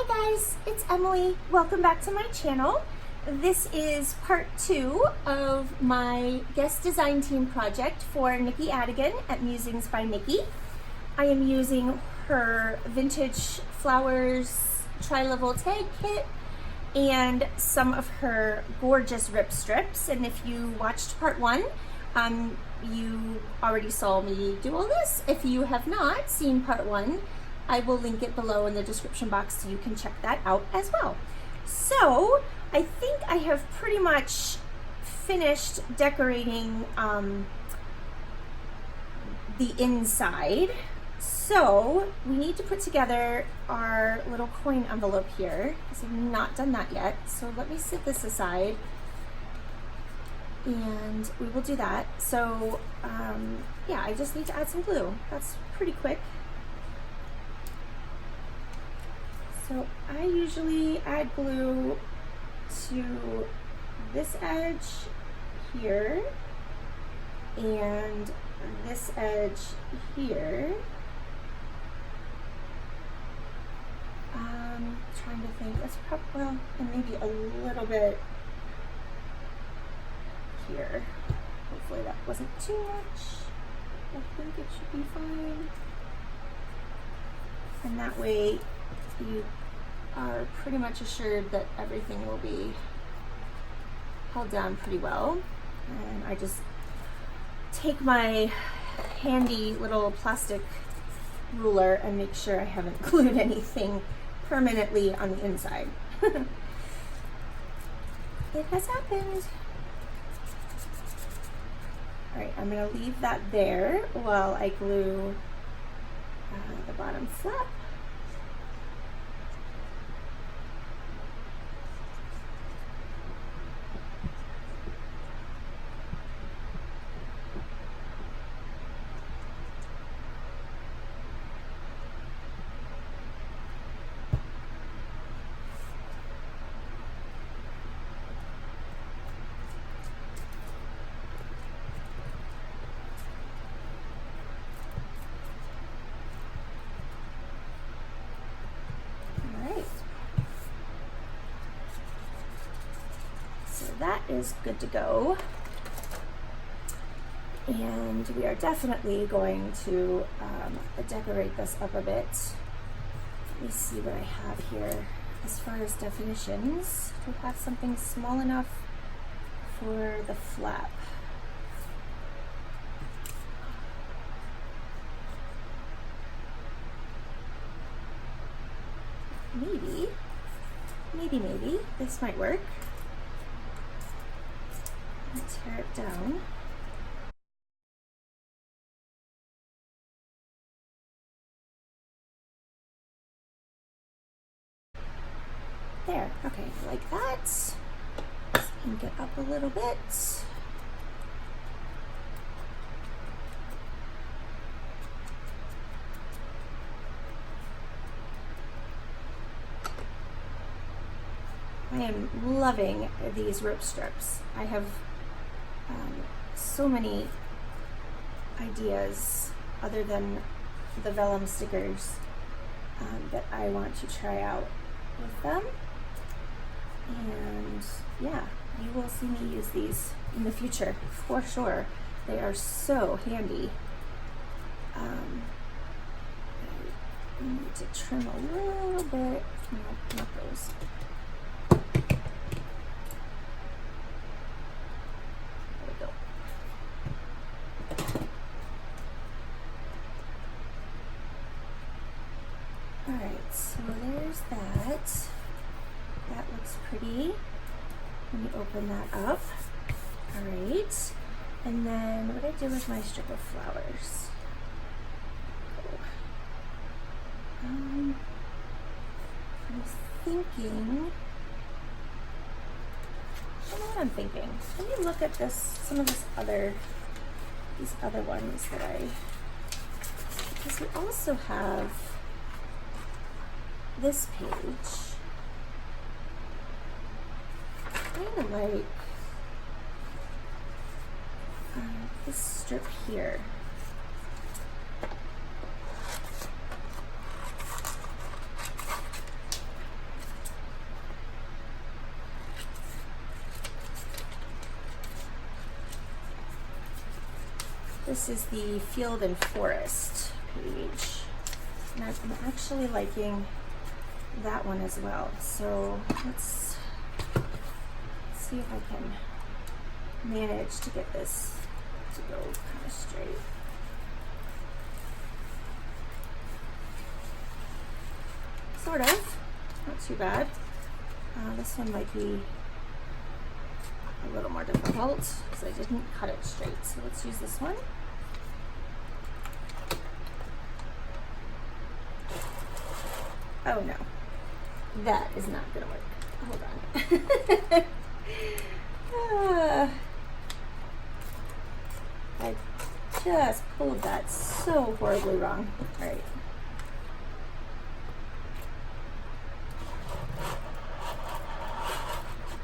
Hi guys, it's Emily. Welcome back to my channel. This is part 2 of my guest design team project for Nikki Adigan at Musings by Nikki. I am using her vintage flowers tri-level tag kit and some of her gorgeous rip strips. And if you watched part 1, you already saw me do all this. If you have not seen part 1, I will link it below in the description box so you can check that out as well. So I think I have pretty much finished decorating the inside. So we need to put together our little coin envelope here because I've not done that yet. So let me set this aside and we will do that. So yeah, I just need to add some glue. That's pretty quick. So I usually add glue to this edge here and this edge here. Trying to think, that's probably, well, and maybe a little bit here. Hopefully that wasn't too much. I think it should be fine. And that way you are pretty much assured that everything will be held down pretty well. And I just take my handy little plastic ruler and make sure I haven't glued anything permanently on the inside. It has happened. All right, I'm gonna leave that there while I glue the bottom flap. That is good to go. And we are definitely going to decorate this up a bit. Let me see what I have here as far as definitions. Do I have something small enough for the flap? Maybe this might work. Tear it down. There, okay, like that. Let's ink it up a little bit. I am loving these rope strips. I have so many ideas other than the vellum stickers that I want to try out with them. And yeah, you will see me use these in the future for sure. They are so handy. I need to trim a little bit. No, not those. Alright, so there's that. That looks pretty. Let me open that up. Alright, and then what do I do with my strip of flowers? I'm thinking, I don't know what I'm thinking. Let me look at this, some of these other ones that because we also have this page. I kind of like this strip here. This is the Field and Forest page. And I'm actually liking that one as well. So let's see if I can manage to get this to go kind of straight. Sort of, not too bad. This one might be a little more difficult because I didn't cut it straight. So let's use this one. Oh no, that is not gonna work. Hold on. I just pulled that so horribly wrong. All right.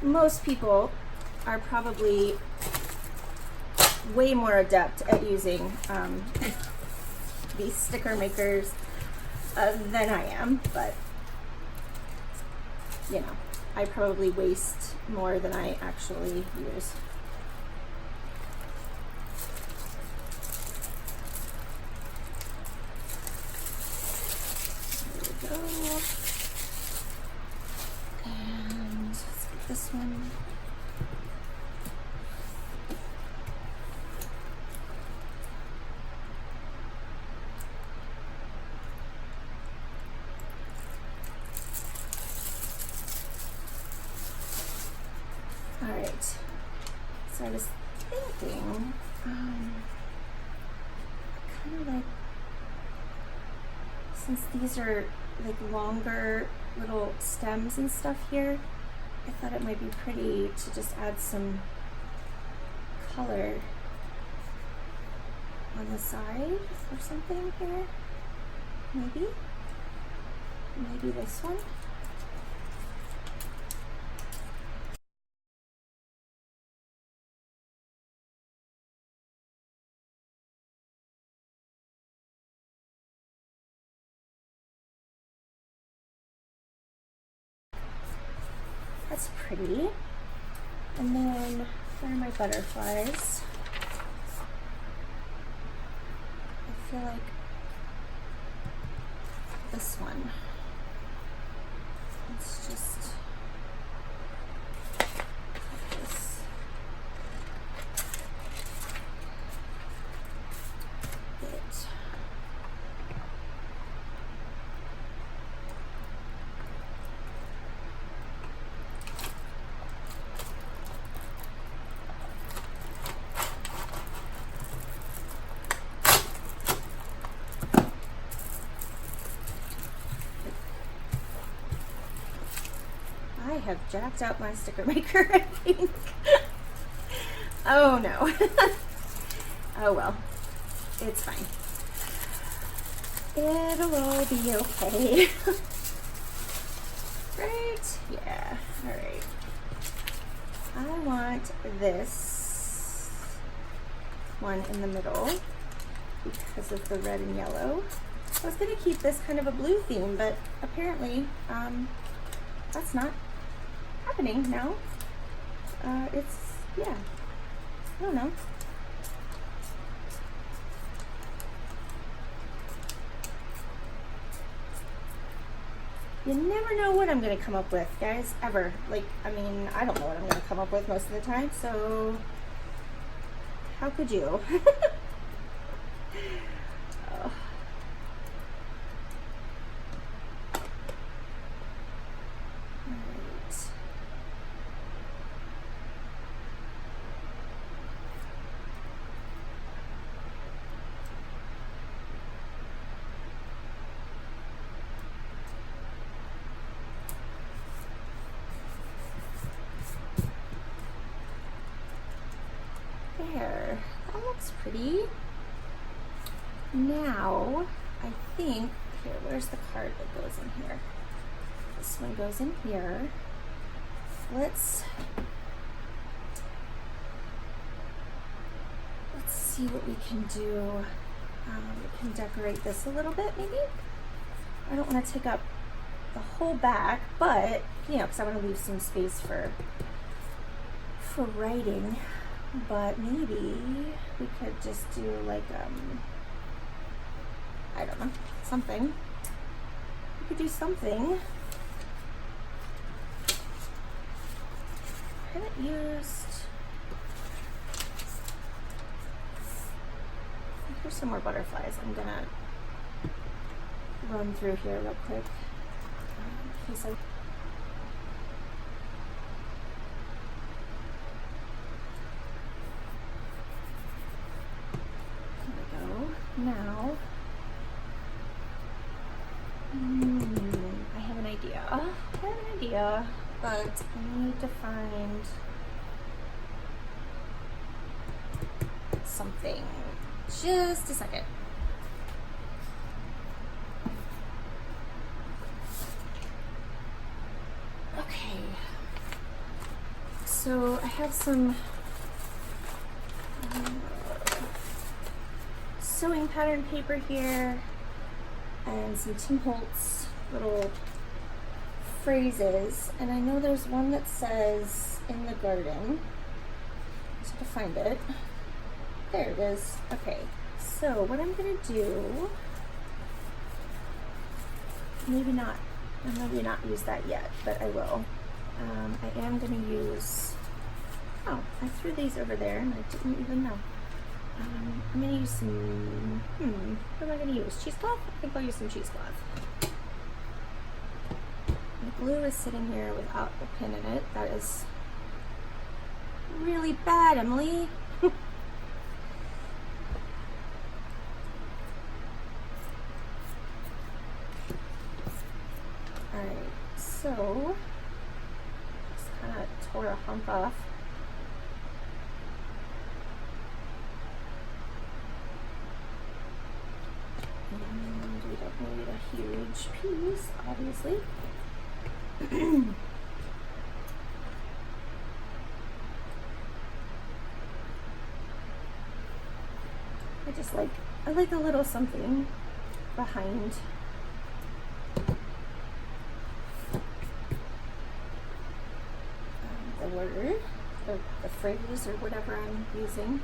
Most people are probably way more adept at using these sticker makers than I am, but you know, I probably waste more than I actually use. There we go. And let's get this one. All right, so I was thinking, kind of like, since these are like longer little stems and stuff here, I thought it might be pretty to just add some color on the side or something here. Maybe this one. That's pretty. And then where are my butterflies? I feel like this one. Let's just put this bit. I have jacked up my sticker maker, I think. Oh no. Oh well, it's fine. It'll all be okay. Right? Yeah, all right. I want this one in the middle because of the red and yellow. I was gonna keep this kind of a blue theme, but apparently that's not happening now. Yeah, I don't know. You never know what I'm gonna come up with, guys, ever. Like, I mean, I don't know what I'm gonna come up with most of the time, so how could you? Oh. There, that looks pretty. Now, I think, here, where's the card that goes in here? This one goes in here. Let's see what we can do. We can decorate this a little bit, maybe. I don't want to take up the whole back, but, you know, because I want to leave some space for writing. but maybe we could just do like, I don't know, something. We could do something. I haven't used, here's some more butterflies. I'm gonna run through here real quick. In case I, there we go. Now, I have an idea, but I need to find something. Just a second. Okay, so I have some sewing pattern paper here and some Tim Holtz little phrases, and I know there's one that says in the garden. Just have to find it. There it is. Okay, so what I'm gonna do, maybe not use that yet, but I will. I am gonna use, oh, I threw these over there and I didn't even know. I'm gonna use some, what am I gonna use? Cheesecloth? I think I'll use some cheesecloth. The glue is sitting here without the pin in it. That is really bad, Emily. Alright, so just kind of tore a hump off. And we don't need a huge piece, obviously. I like a little something behind the word, or the phrase, or whatever I'm using.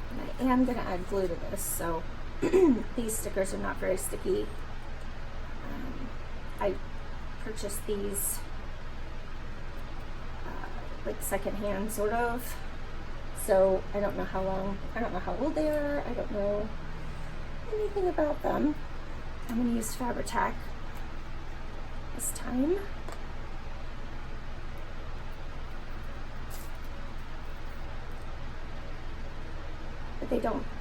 And I am going to add glue to this, so these stickers are not very sticky. I purchased these like secondhand, sort of. So I don't know how old they are. I don't know anything about them. I'm going to use Fabri-Tac this time. But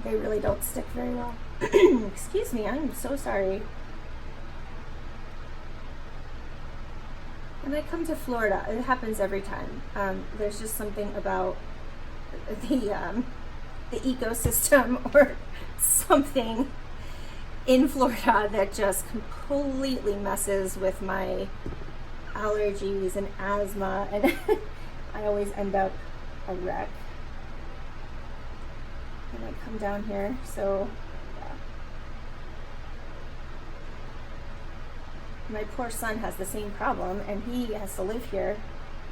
they really don't stick very well. Excuse me, I'm so sorry. When I come to Florida, it happens every time. There's just something about the ecosystem or something in Florida that just completely messes with my allergies and asthma, and I always end up a wreck when I come down here. So yeah. My poor son has the same problem, and he has to live here,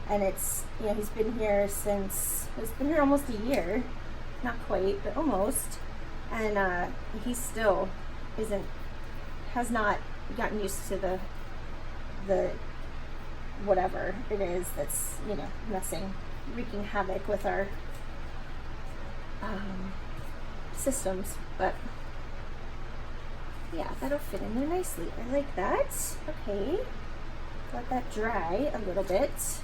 and it's, you know, he's been here almost a year, not quite, but almost, and he still has not gotten used to the whatever it is that's, you know, wreaking havoc with our systems. But yeah, that'll fit in there nicely. I like that. Okay, let that dry a little bit.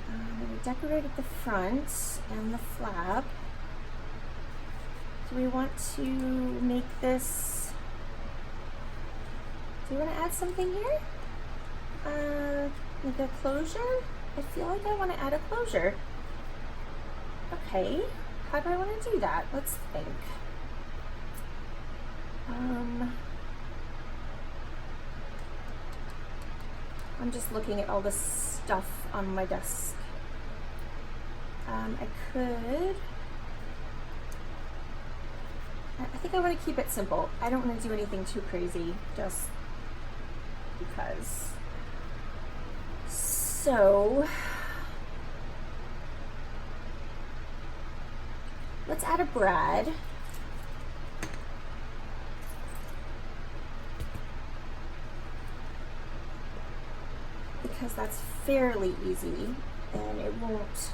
I'm going to decorate at the front and the flap. Do we want to make this, do you want to add something here? Like a closure? I feel like I want to add a closure. Okay, how do I want to do that? Let's think. I'm just looking at all the stuff on my desk. I think I want to keep it simple. I don't want to do anything too crazy, just because. So let's add a brad. Because that's fairly easy and it won't,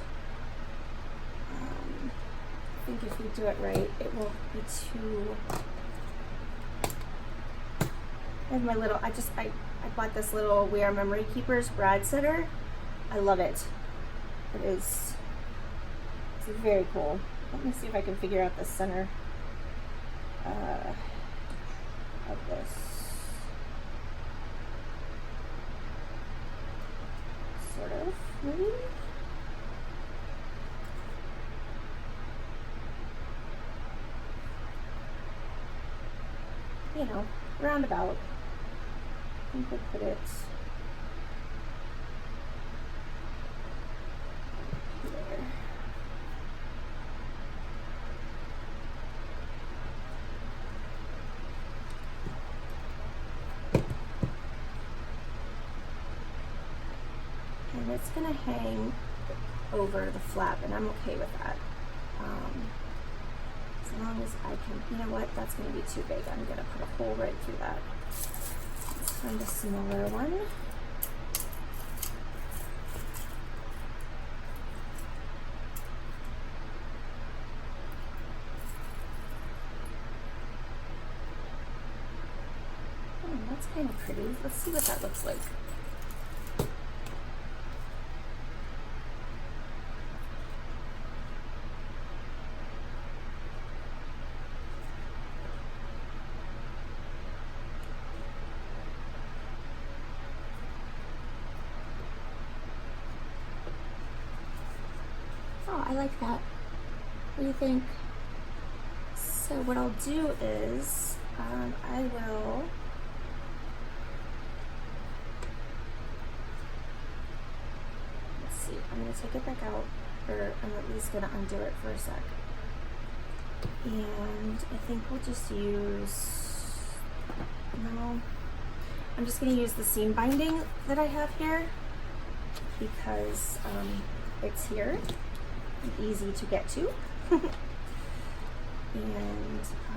I think if we do it right, it won't be too, I have my little, I bought this little We Are Memory Keepers brad setter. I love it. It's very cool. Let me see if I can figure out the center of this. Sort of, maybe? You know, roundabout. I think we'll put it there. And it's going to hang over the flap, and I'm okay with that. As long as I can, you know what, that's going to be too big. I'm going to put a hole right through that. Let's find a smaller one. Oh, that's kind of pretty. Let's see what that looks like. Oh, I like that. What do you think? So what I'll do is, I will, let's see, I'm going to take it back out, or I'm at least going to undo it for a sec. And I think we'll just use, no, I'm just going to use the seam binding that I have here because it's here and easy to get to. And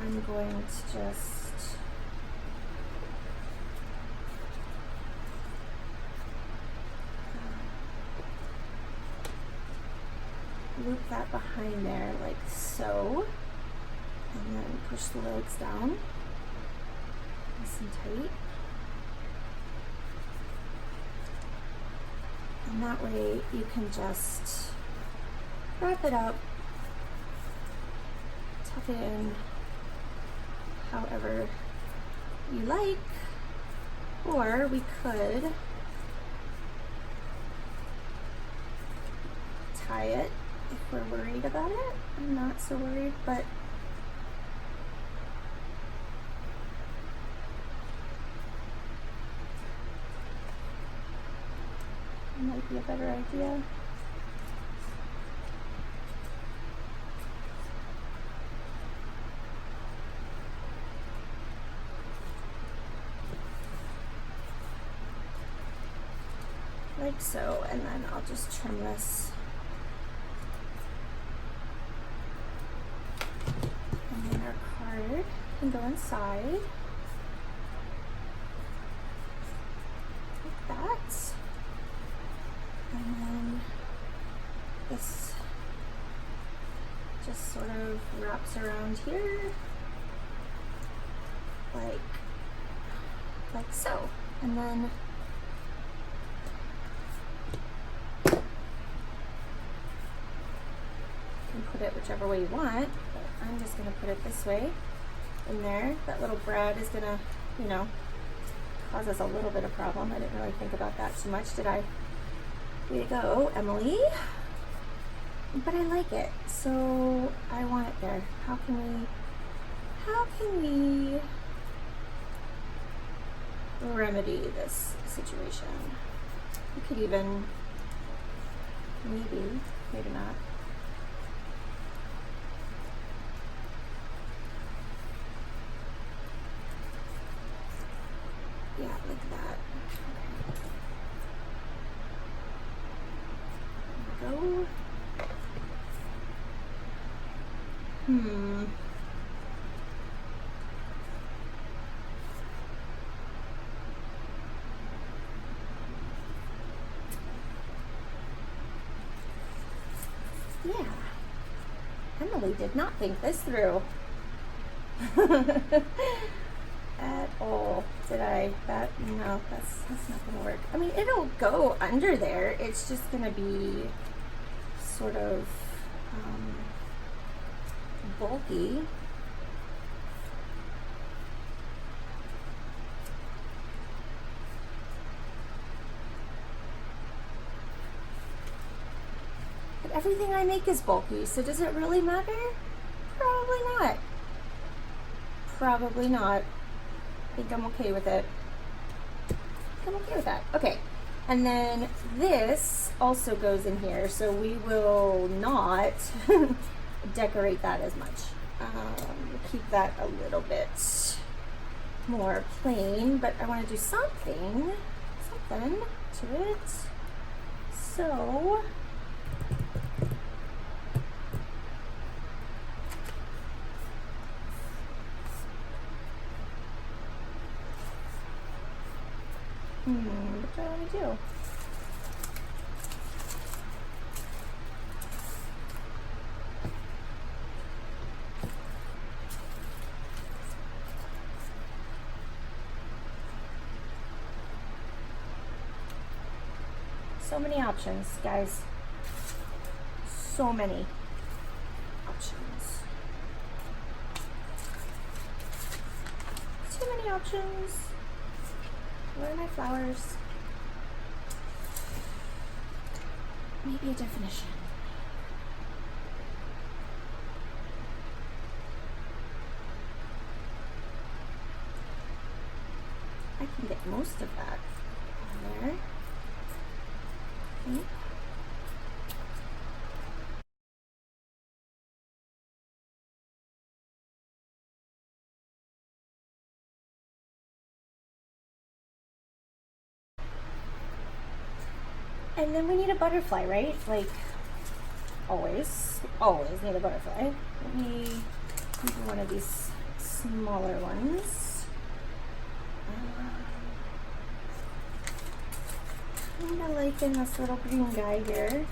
I'm going to just loop that behind there like so, and then push the legs down nice and tight. And that way you can just wrap it up, tuck it in however you like, or we could tie it if we're worried about it. I'm not so worried, but it might be a better idea. Like so, and then I'll just trim this. And then our card can go inside. Like that. And then this just sort of wraps around here. Like so. And then put it whichever way you want, but I'm just going to put it this way in there. That little brad is going to, you know, cause us a little bit of problem. I didn't really think about that too much, did I? Way to go, Emily. But I like it, so I want it there. How can we remedy this situation? We could even, maybe not. Yeah, like that. There we go. Yeah. Emily did not think this through. At all. Did I? No, that's not gonna work. I mean, it'll go under there. It's just gonna be sort of bulky. But everything I make is bulky, so does it really matter? Probably not. Probably not. I think I'm okay with it. I'm okay with that. Okay. And then this also goes in here, so we will not decorate that as much. We'll keep that a little bit more plain, but I want to do something to it. So what do I want to do? So many options, guys. So many options. Too many options. Where are my flowers? Maybe a definition. I can get most of that on there. Okay. And then we need a butterfly, right? Like, always need a butterfly. Let me do one of these smaller ones. I'm gonna liken this little green guy here.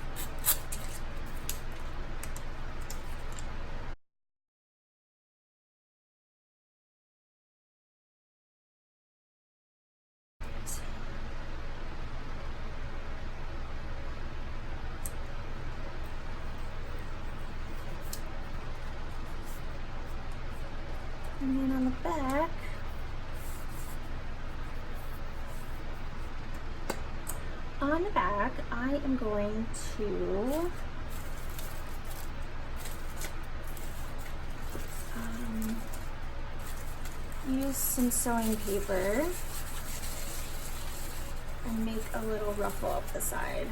And then on the back, I am going to use some sewing paper and make a little ruffle up the side.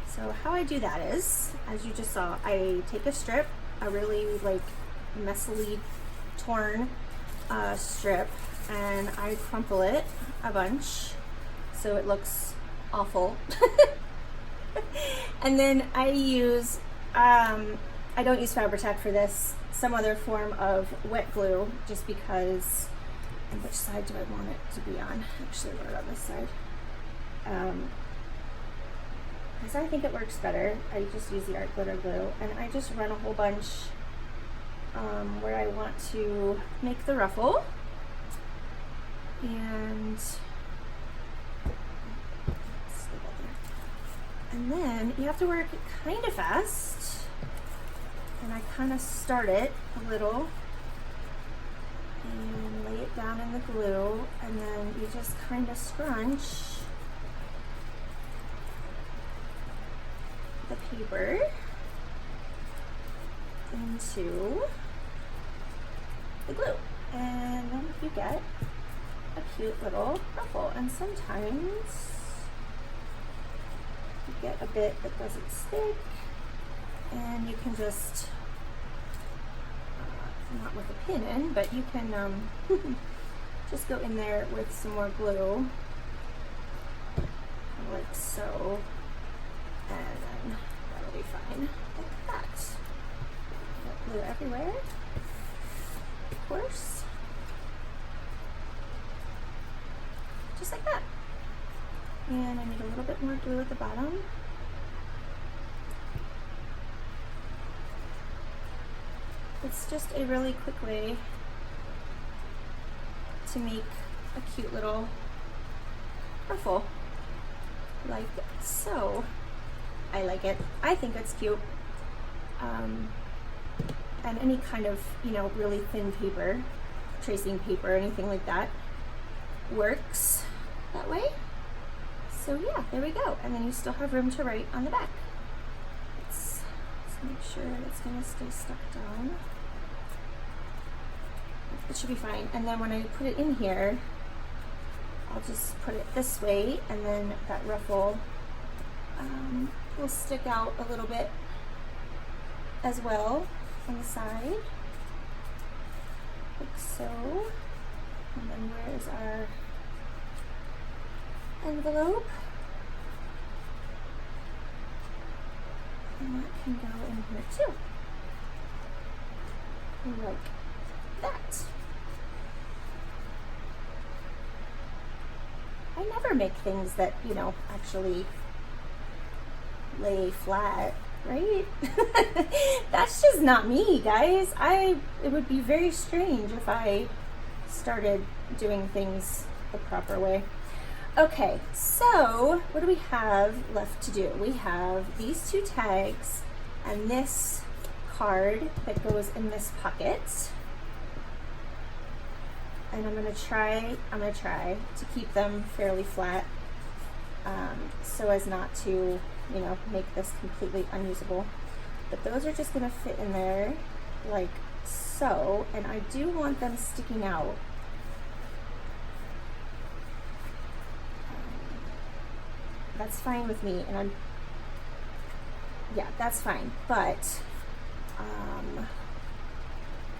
So how I do that is, as you just saw, I take a strip, a really like messily torn strip, and I crumple it a bunch so it looks awful. And then I use, I don't use Fabri-Tac for this, some other form of wet glue, just because, and which side do I want it to be on? Actually, I want it on this side. Because I think it works better. I just use the art glitter glue, and I just run a whole bunch where I want to make the ruffle. And then you have to work kind of fast, and I kind of start it a little and lay it down in the glue, and then you just kind of scrunch the paper into the glue, and then you get a cute little ruffle. And sometimes you get a bit that doesn't stick, and you can just not with a pin in, but you can just go in there with some more glue like so, and then that'll be fine, like that. Got glue everywhere, of course, just like that. And I need a little bit more glue at the bottom. It's just a really quick way to make a cute little ruffle, like so. I like it. I think it's cute. And any kind of, you know, really thin paper, tracing paper, anything like that works that way. So yeah, there we go. And then you still have room to write on the back. Let's make sure it's gonna stay stuck down. It should be fine. And then when I put it in here, I'll just put it this way, and then that ruffle will stick out a little bit as well on the side, like so. And then where's our envelope? And that can go in here too, like that. I never make things that, you know, actually lay flat, right? That's just not me, guys. It would be very strange if I started doing things the proper way. Okay, so what do we have left to do? We have these two tags and this card that goes in this pocket. And I'm gonna try to keep them fairly flat, so as not to, you know, make this completely unusable. But those are just gonna fit in there like so, and I do want them sticking out. That's fine with me, and yeah, that's fine. But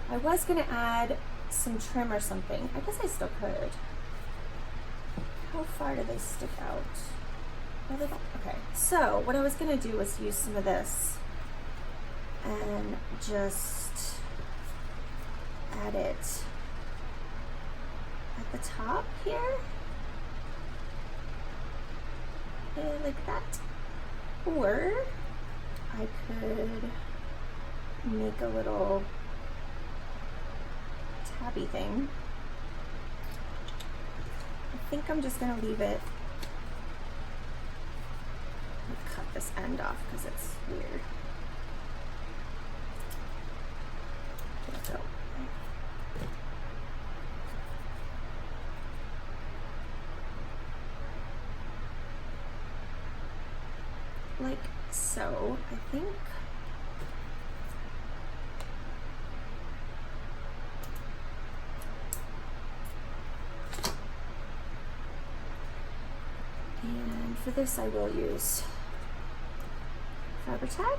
I was gonna add some trim or something. I guess I still could. How far do they stick out? Oh, they don't. Okay, so what I was gonna do was use some of this and just add it at the top here, like that. Or I could make a little tabby thing. I think I'm just gonna leave it. Cut this end off because it's weird. So, like so, I think. And for this I will use Fabric Tag.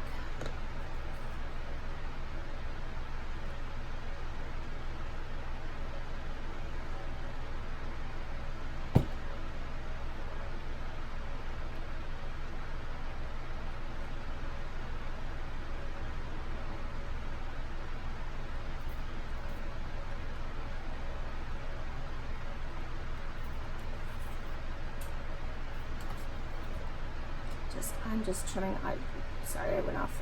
I'm just trimming, sorry, I went off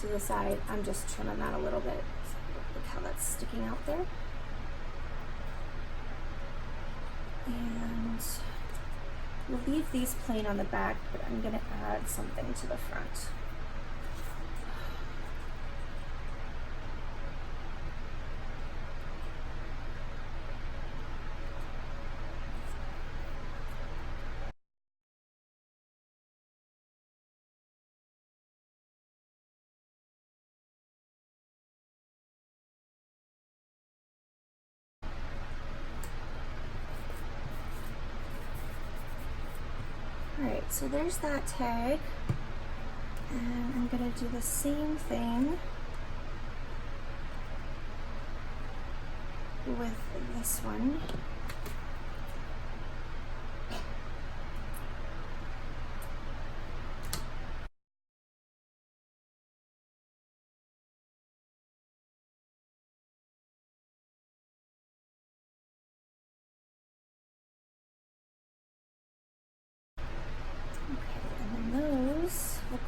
to the side. I'm just trimming that a little bit. Look how that's sticking out there. And we'll leave these plain on the back, but I'm gonna add something to the front. Alright, so there's that tag, and I'm going to do the same thing with this one.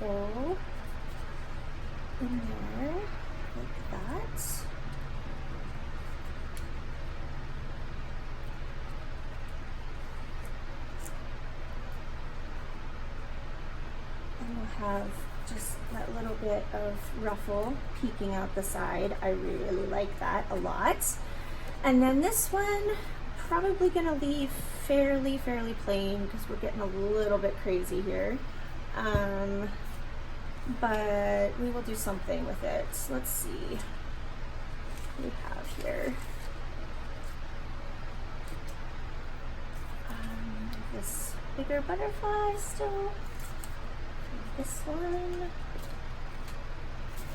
go in there like that. And we'll have just that little bit of ruffle peeking out the side. I really like that a lot. And then this one, probably gonna leave fairly plain because we're getting a little bit crazy here. But we will do something with it. So let's see what we have here. This bigger butterfly still. This one.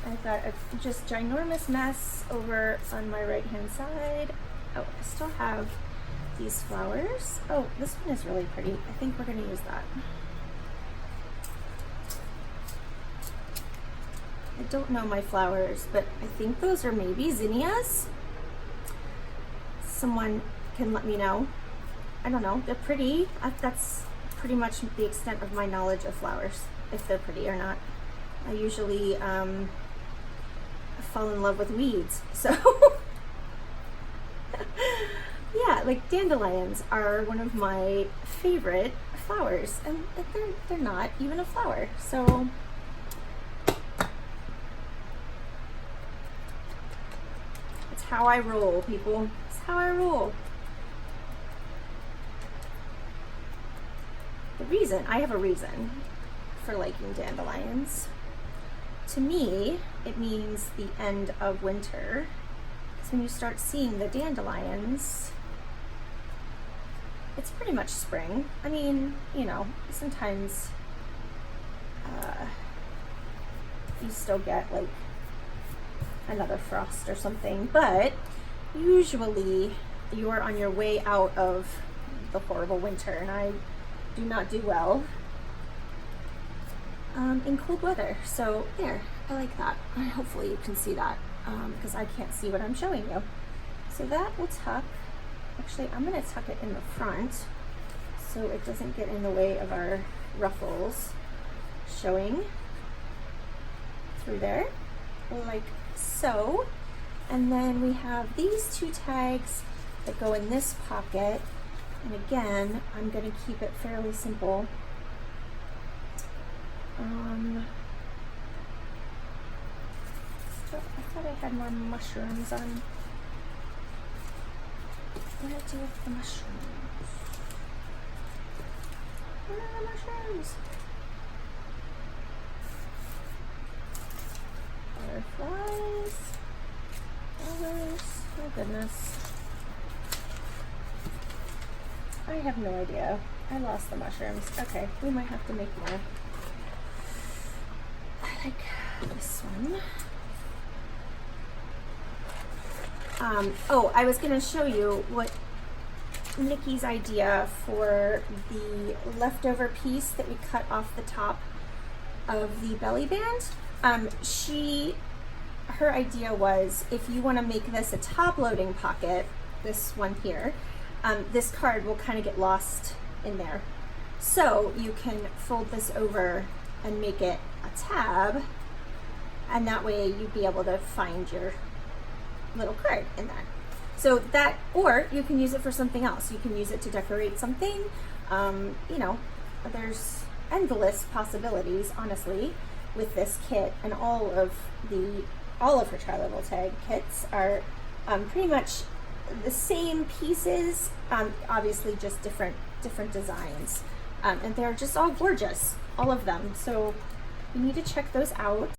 I've got a just ginormous mess over on my right hand side. Oh, I still have these flowers. Oh, this one is really pretty. I think we're going to use that. I don't know my flowers, but I think those are maybe zinnias. Someone can let me know. I don't know. They're pretty. That's pretty much the extent of my knowledge of flowers, if they're pretty or not. I usually fall in love with weeds, so yeah, like dandelions are one of my favorite flowers, and they're not even a flower, so it's how I roll, people. It's how I roll. I have a reason for liking dandelions. To me, it means the end of winter. So when you start seeing the dandelions, it's pretty much spring. I mean, you know, sometimes you still get like another frost or something, but usually you're on your way out of the horrible winter, and I do not do well in cold weather. So there, I like that. Hopefully you can see that because I can't see what I'm showing you. So that will tuck. Actually, I'm going to tuck it in the front so it doesn't get in the way of our ruffles showing through there, like so. And then we have these two tags that go in this pocket. And again, I'm going to keep it fairly simple. I thought I had more mushrooms on. What did I do with the mushrooms? Where are the mushrooms? Butterflies. Flowers. Oh goodness. I have no idea. I lost the mushrooms. Okay, we might have to make more. I like this one. Oh, I was going to show you what Nikki's idea for the leftover piece that we cut off the top of the belly band. Her idea was, if you want to make this a top loading pocket, this one here, this card will kind of get lost in there. So you can fold this over and make it a tab, and that way you'd be able to find your little card in there. So that, or you can use it for something else. You can use it to decorate something. You know, there's endless possibilities, honestly, with this kit, and all of her tri-level tag kits are pretty much the same pieces, obviously just different designs, and they're just all gorgeous, all of them. So you need to check those out.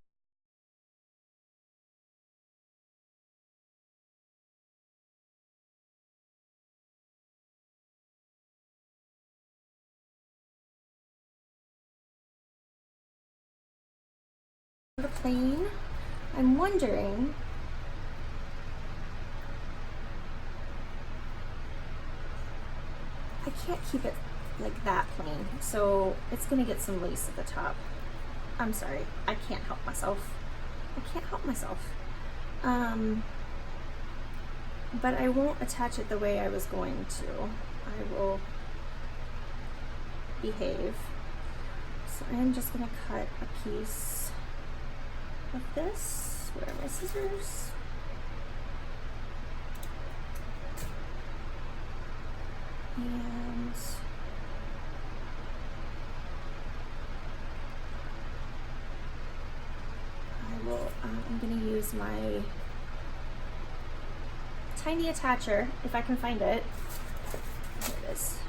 The plain, I'm wondering, I can't keep it like that plain, so it's gonna get some lace at the top. I'm sorry, I can't help myself. But I won't attach it the way I was going to. I will behave. So I'm just going to cut a piece of this. Where are my scissors? And I'm going to use my tiny attacher, if I can find it. Here it is.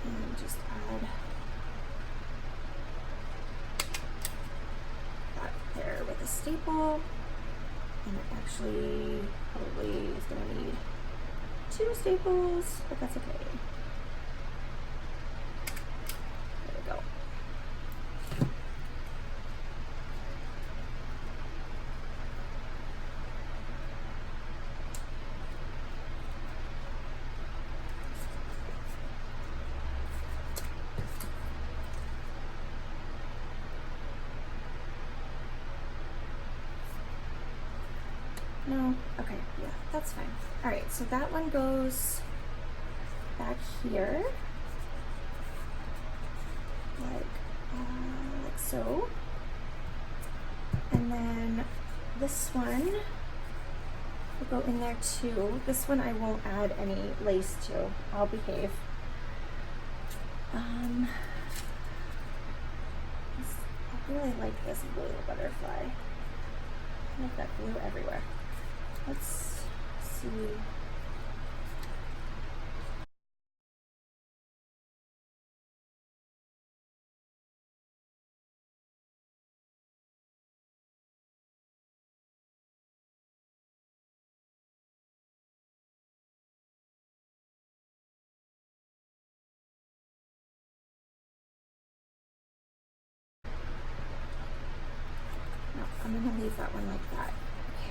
And just add that there with a staple. And it actually probably is going to need 2 staples, but that's okay. There we go. No? Okay, yeah, that's fine. All right, so that one goes back here, like so. And then this one will go in there too. This one I won't add any lace to. I'll behave. I really like this blue butterfly. I've got glue everywhere. Let's see. No, I'm going to leave that one like that.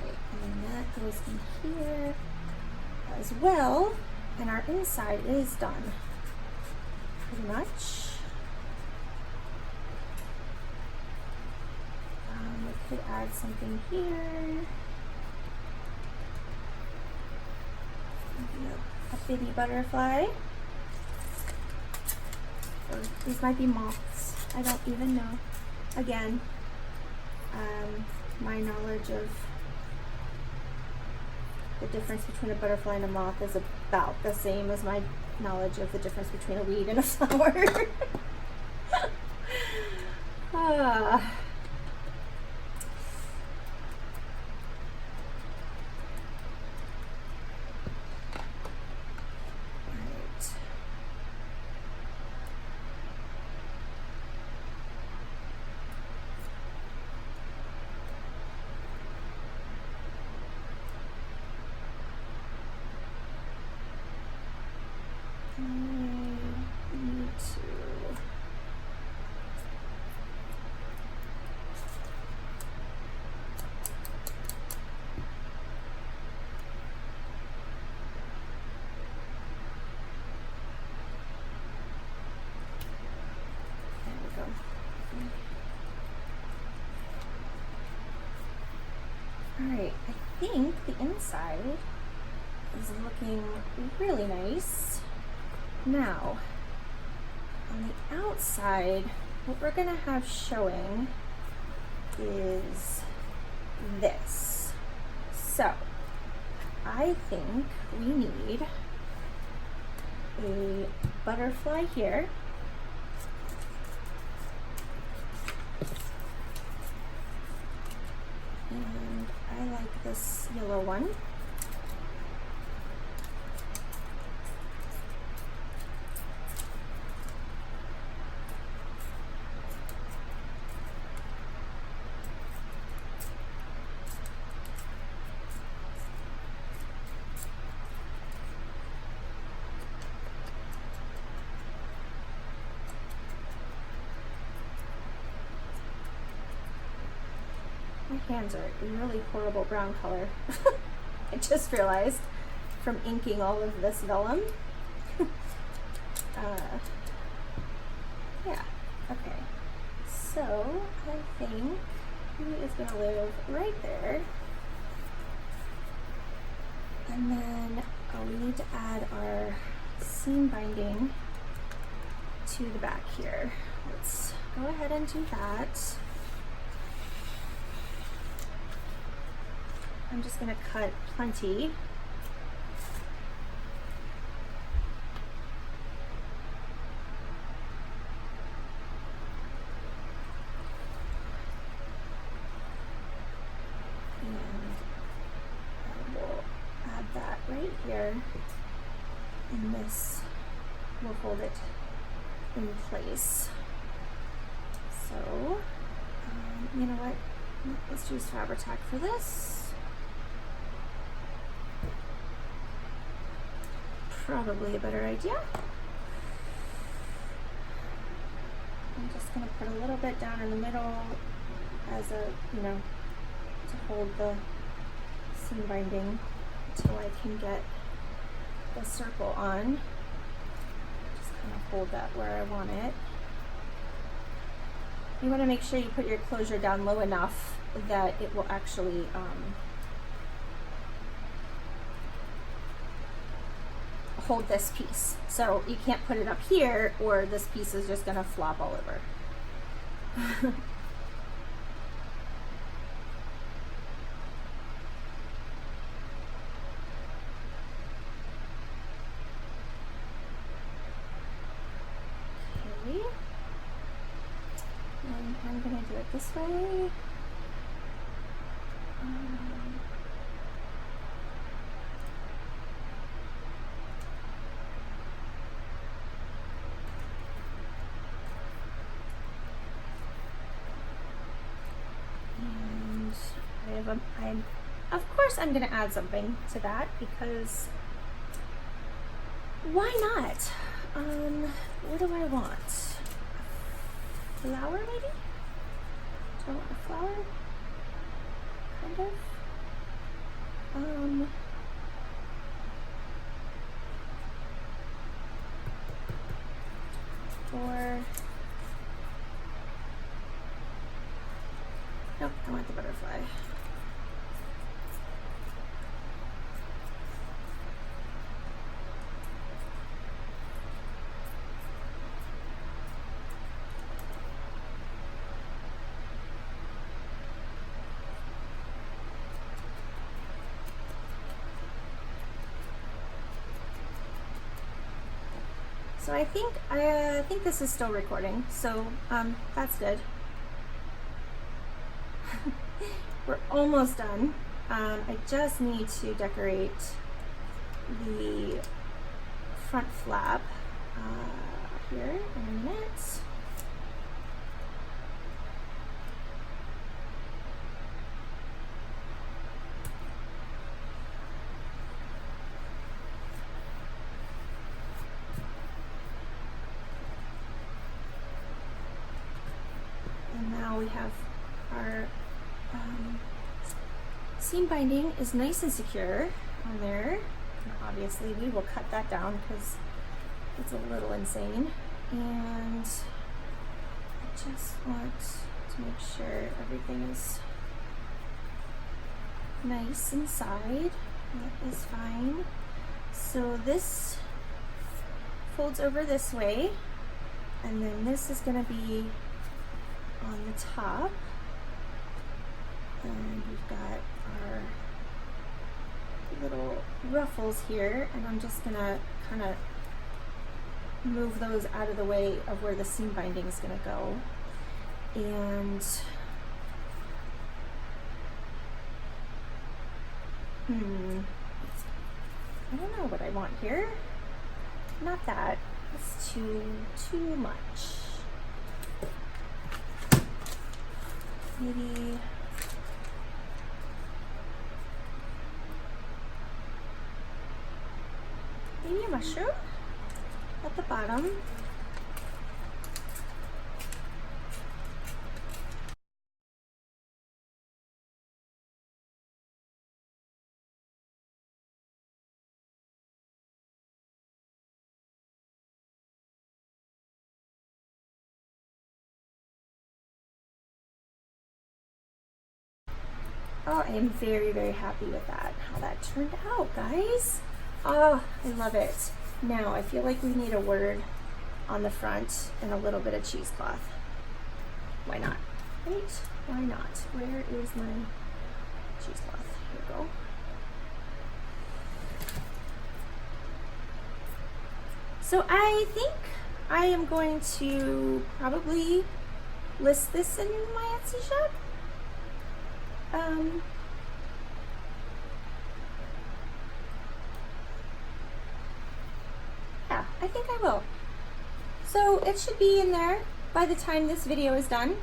Okay, and then that goes in here as well, and our inside is done, pretty much. We could add something here. Maybe a bitty butterfly. Or these might be moths. I don't even know. Again, my knowledge of the difference between a butterfly and a moth is about the same as my knowledge of the difference between a weed and a flower. Alright, I think the inside is looking really nice. Now, on the outside, what we're going to have showing is this. So, I think we need a butterfly here. And I like this yellow one. My hands are a really horrible brown color. I just realized from inking all of this vellum. Yeah, okay. So I think he is going to live right there. And then we need to add our seam binding to the back here. Let's go ahead and do that. I'm just gonna cut plenty. Right here, and this will hold it in place. So, you know what? Let's use Fabri-Tac for this. Probably a better idea. I'm just going to put a little bit down in the middle as a, you know, to hold the seam binding until I can get the circle on. Just kind of hold that where I want it. You want to make sure you put your closure down low enough that it will actually hold this piece. So you can't put it up here or this piece is just going to flop all over. And I'm going to do it this way. And of course I'm going to add something to that because why not? What do I want? Flower maybe? Do I want a flower? Kind of. Or nope, I want the butterfly. So I think this is still recording, so that's good. We're almost done. I just need to decorate the front flap here in a minute. We have our seam binding is nice and secure on there. And obviously we will cut that down because it's a little insane. And I just want to make sure everything is nice inside. That is fine. So this folds over this way, and then this is going to be on the top, and we've got our little ruffles here, and I'm just gonna kind of move those out of the way of where the seam binding is gonna go. And I don't know what I want here. Not that. It's too much. Maybe a mushroom at the bottom. Oh, I am very, very happy with that, how that turned out, guys. Oh, I love it. Now, I feel like we need a word on the front and a little bit of cheesecloth. Why not? Right? Why not? Where is my cheesecloth? Here we go. So I think I am going to probably list this in my Etsy shop. Yeah, I think I will. So it should be in there by the time this video is done.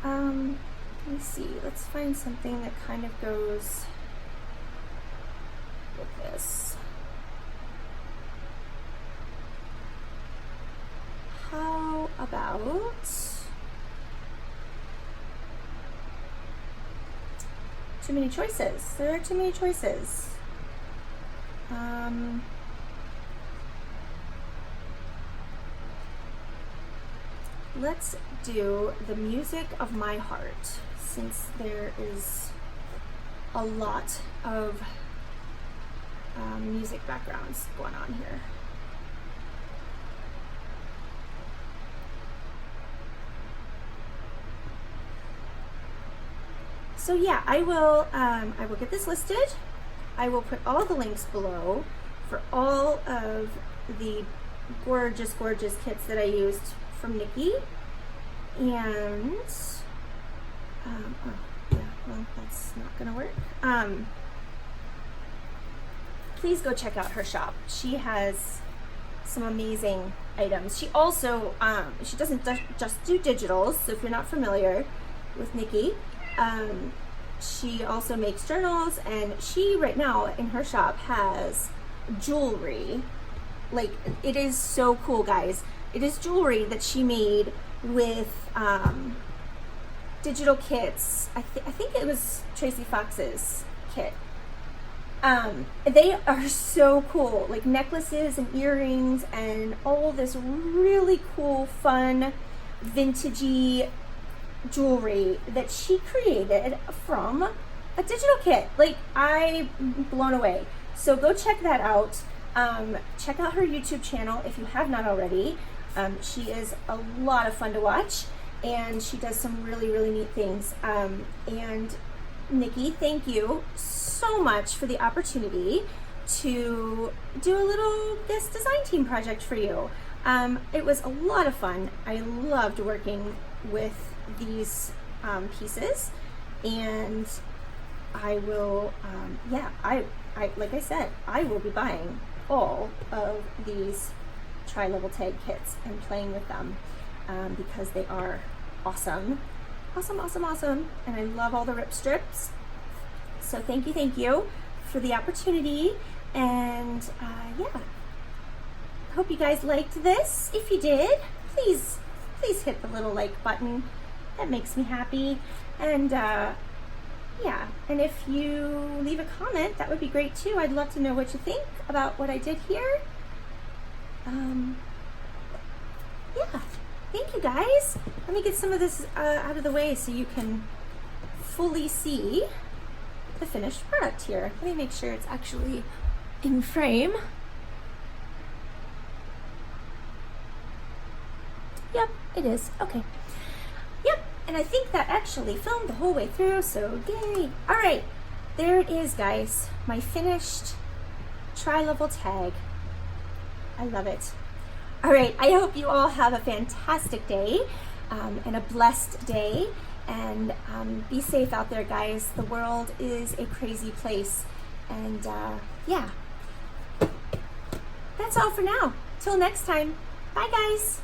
Let me see, let's find something that kind of goes with this. How about too many choices? There are too many choices. Let's do the music of my heart, since there is a lot of music backgrounds going on here. So yeah, I will get this listed. I will put all the links below for all of the gorgeous, gorgeous kits that I used from Nikki. And oh yeah, well, that's not gonna work. Please go check out her shop. She has some amazing items. She also she doesn't just do digitals, so if you're not familiar with Nikki, she also makes journals, and she right now in her shop has jewelry. Like, it is so cool, guys. It is jewelry that she made with digital kits. I think it was Tracy Fox's kit. They are so cool, like necklaces and earrings and all this really cool, fun, vintagey jewelry that she created from a digital kit. Like, I'm blown away. So go check that out. Check out her YouTube channel if you have not already. She is a lot of fun to watch, and she does some really, really neat things. And Nikki, thank you so much for the opportunity to do a little guest design team project for you. It was a lot of fun. I loved working with these pieces, and I will, yeah, I like I said, I will be buying all of these tri-level tag kits and playing with them because they are awesome. Awesome, awesome, awesome. And I love all the rip strips. So thank you for the opportunity. And yeah, hope you guys liked this. If you did, please hit the little like button. That makes me happy. And yeah, and if you leave a comment, that would be great too. I'd love to know what you think about what I did here. Yeah, thank you guys. Let me get some of this out of the way so you can fully see the finished product here. Let me make sure it's actually in frame. Yep, it is. Okay. Yep, and I think that actually filmed the whole way through, so yay. All right, there it is, guys. My finished tri-level tag. I love it. All right, I hope you all have a fantastic day and a blessed day, and be safe out there, guys. The world is a crazy place, and yeah, that's all for now. Till next time, bye, guys.